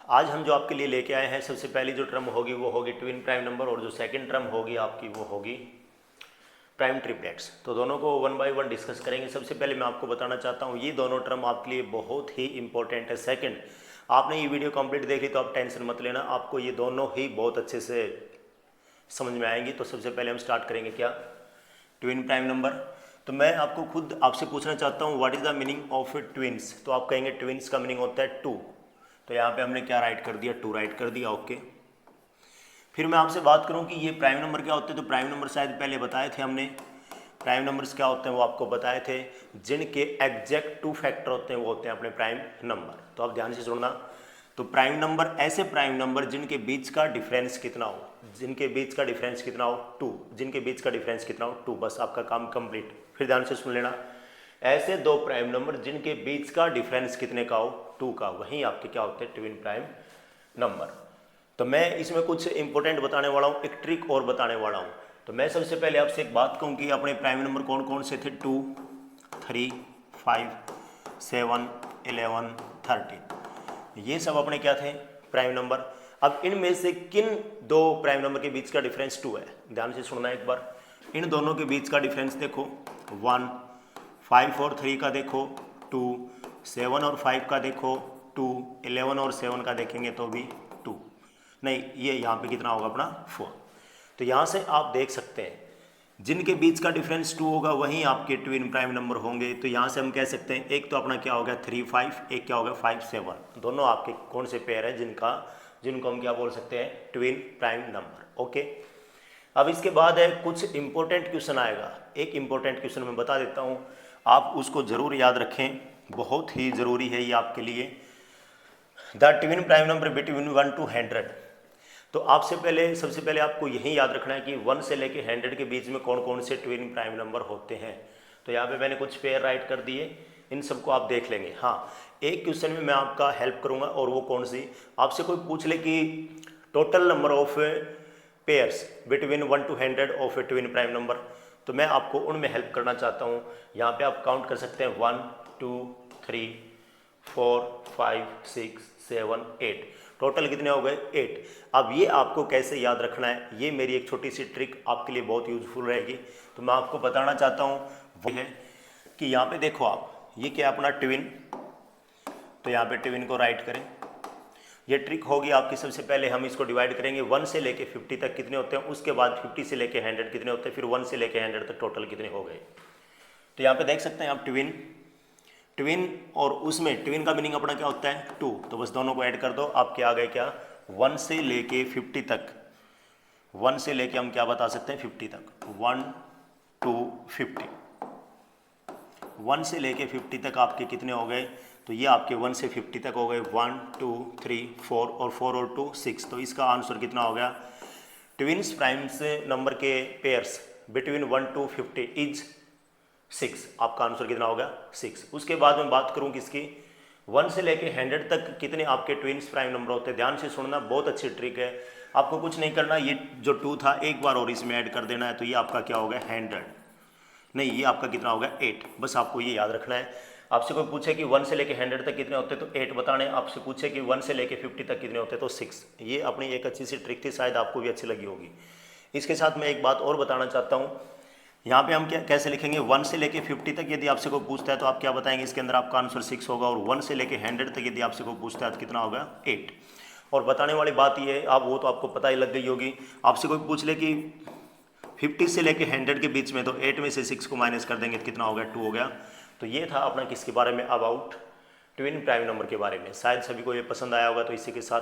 आज हम जो आपके लिए लेके आए हैं, सबसे पहली जो टर्म होगी वो होगी ट्विन प्राइम नंबर, और जो सेकंड टर्म होगी आपकी वो होगी प्राइम ट्रिपलेट्स। तो दोनों को वन बाय वन डिस्कस करेंगे। सबसे पहले मैं आपको बताना चाहता हूँ ये दोनों टर्म आपके लिए बहुत ही इंपॉर्टेंट है। सेकंड, आपने ये वीडियो कंप्लीट देख ली तो आप टेंशन मत लेना, आपको ये दोनों ही बहुत अच्छे से समझ में आएंगी। तो सबसे पहले हम स्टार्ट करेंगे क्या, ट्विन प्राइम नंबर। तो मैं आपको खुद आपसे पूछना चाहता हूँ what is the meaning of twins. तो आप कहेंगे ट्विन्स का मीनिंग होता है टू। तो यहाँ पे हमने क्या राइट कर दिया, टू राइट कर दिया, ओके। फिर मैं आपसे बात करूँ कि ये प्राइम नंबर क्या होते हैं, तो प्राइम नंबर शायद पहले बताए थे हमने। प्राइम नंबर्स क्या होते हैं वो आपको बताए थे, जिनके एग्जैक्ट टू फैक्टर होते हैं वो होते हैं अपने प्राइम नंबर। तो आप ध्यान से सुनना। तो प्राइम नंबर ऐसे प्राइम नंबर जिनके बीच का डिफरेंस कितना हो, जिनके बीच का डिफरेंस कितना हो, टू, जिनके बीच का डिफरेंस कितना हो, टू, बस आपका काम कंप्लीट। फिर ध्यान से सुन लेना, ऐसे दो प्राइम नंबर जिनके बीच का डिफरेंस कितने का हो, टू का, वही आपके क्या होते हैं, ट्विन प्राइम नंबर। तो मैं इसमें कुछ इंपॉर्टेंट बताने वाला हूँ, एक ट्रिक और बताने वाला हूँ। तो मैं सबसे पहले आपसे एक बात कहूँ कि अपने प्राइम नंबर कौन कौन से थे, 2, 3, 5, 7, 11, 13, ये सब अपने क्या थे, प्राइम नंबर। अब इनमें से किन दो प्राइम नंबर के बीच का डिफरेंस 2 है, ध्यान से सुनना एक बार। इन दोनों के बीच का डिफरेंस देखो 1, 5 और 3 का देखो 2, 7 और 5 का देखो 2, 11 और 7 का देखेंगे तो भी 2, नहीं ये यहाँ पे कितना होगा अपना 4। तो यहाँ से आप देख सकते हैं जिनके बीच का डिफरेंस 2 होगा वहीं आपके ट्विन प्राइम नंबर होंगे। तो यहाँ से हम कह सकते हैं एक तो अपना क्या हो गया 3, 5, एक क्या हो गया 5, 7, दोनों आपके कौन से पेयर हैं जिनको हम क्या बोल सकते हैं, ट्विन प्राइम नंबर, ओके। अब इसके बाद है कुछ इंपॉर्टेंट क्वेश्चन आएगा, एक इंपॉर्टेंट क्वेश्चन मैं बता देता हूँ, आप उसको जरूर याद रखें, बहुत ही ज़रूरी है ये आपके लिए। The twin prime number between 1 to 100। तो आपसे पहले सबसे पहले आपको यही याद रखना है कि 1 से लेके 100 के बीच में कौन कौन से ट्विन प्राइम नंबर होते हैं। तो यहाँ पे मैंने कुछ पेयर राइट कर दिए, इन सबको आप देख लेंगे। हाँ, एक क्वेश्चन में मैं आपका हेल्प करूँगा, और वो कौन सी, आपसे कोई पूछ ले कि total number of pairs between 1 to 100 of A twin prime number, तो मैं आपको उनमें हेल्प करना चाहता हूँ। यहाँ पे आप काउंट कर सकते हैं 1, 2, 3, 4, 5, 6, 7, 8, टोटल कितने हो गए 8। अब ये आपको कैसे याद रखना है, ये मेरी एक छोटी सी ट्रिक आपके लिए बहुत यूजफुल रहेगी। तो मैं आपको बताना चाहता हूँ वो है कि यहाँ पे देखो आप, ये क्या अपना ट्विन, तो यहाँ पे ट्विन को राइट करें। ये ट्रिक होगी आपकी, सबसे पहले हम इसको डिवाइड करेंगे 1 से लेके 50 तक कितने होते हैं, उसके बाद 50 से लेके 100 कितने होते हैं, फिर 1 से लेके 100 तक टोटल कितने हो गए। तो यहाँ पे देख सकते हैं आप ट्विन, और उसमें ट्विन का मीनिंग अपना क्या होता है 2, तो बस दोनों को ऐड कर दो, आपके आ गए क्या 1 से लेके 50 तक, 1 से लेके हम क्या बता सकते हैं 50 तक, 1 to 50, 1 से लेके 50 तक आपके कितने हो गए, तो ये आपके 1 से 50 तक हो गए 1, 2, 3, 4, और 4 और 2 6। तो इसका आंसर कितना हो गया, ट्विन्स प्राइम्स नंबर के पेयर्स बिटवीन 1 to 50 इज 6। आपका आंसर कितना होगा 6। उसके बाद मैं बात करूं किसकी, 1 से लेके 100 तक कितने आपके ट्विन्स प्राइम नंबर होते हैं। ध्यान से सुनना, बहुत अच्छी ट्रिक है, आपको कुछ नहीं करना, ये जो 2 था एक बार और इसमें ऐड कर देना है, तो ये आपका क्या होगा 100, नहीं ये आपका कितना होगा 8। बस आपको ये याद रखना है। आपसे कोई पूछे कि 1 से लेके 100 तक कितने होते हैं तो 8 बताने, आपसे पूछे कि 1 से लेके 50 तक कितने होते हैं तो 6। ये अपनी एक अच्छी सी ट्रिक थी, शायद आपको भी अच्छी लगी होगी। इसके साथ मैं एक बात और बताना चाहता हूँ, यहाँ पे हम क्या कैसे लिखेंगे, 1 से लेके 50 तक यदि आपसे कोई पूछता है तो आप क्या बताएंगे, इसके अंदर आपका आंसर 6 होगा, और 1 से लेके 100 तक यदि आपसे कोई पूछता है तो कितना होगा 8। और बताने वाली बात ये है, आप वो तो आपको पता ही लग गई होगी, आपसे कोई पूछ ले कि 50 से लेके 100 के बीच में, तो 8 में से 6 को माइनस कर देंगे तो कितना हो गया 2 हो गया। तो ये था अपना किसके बारे में, अबाउट ट्विन प्राइम नंबर के बारे में। शायद सभी को ये पसंद आया होगा। तो इसी के साथ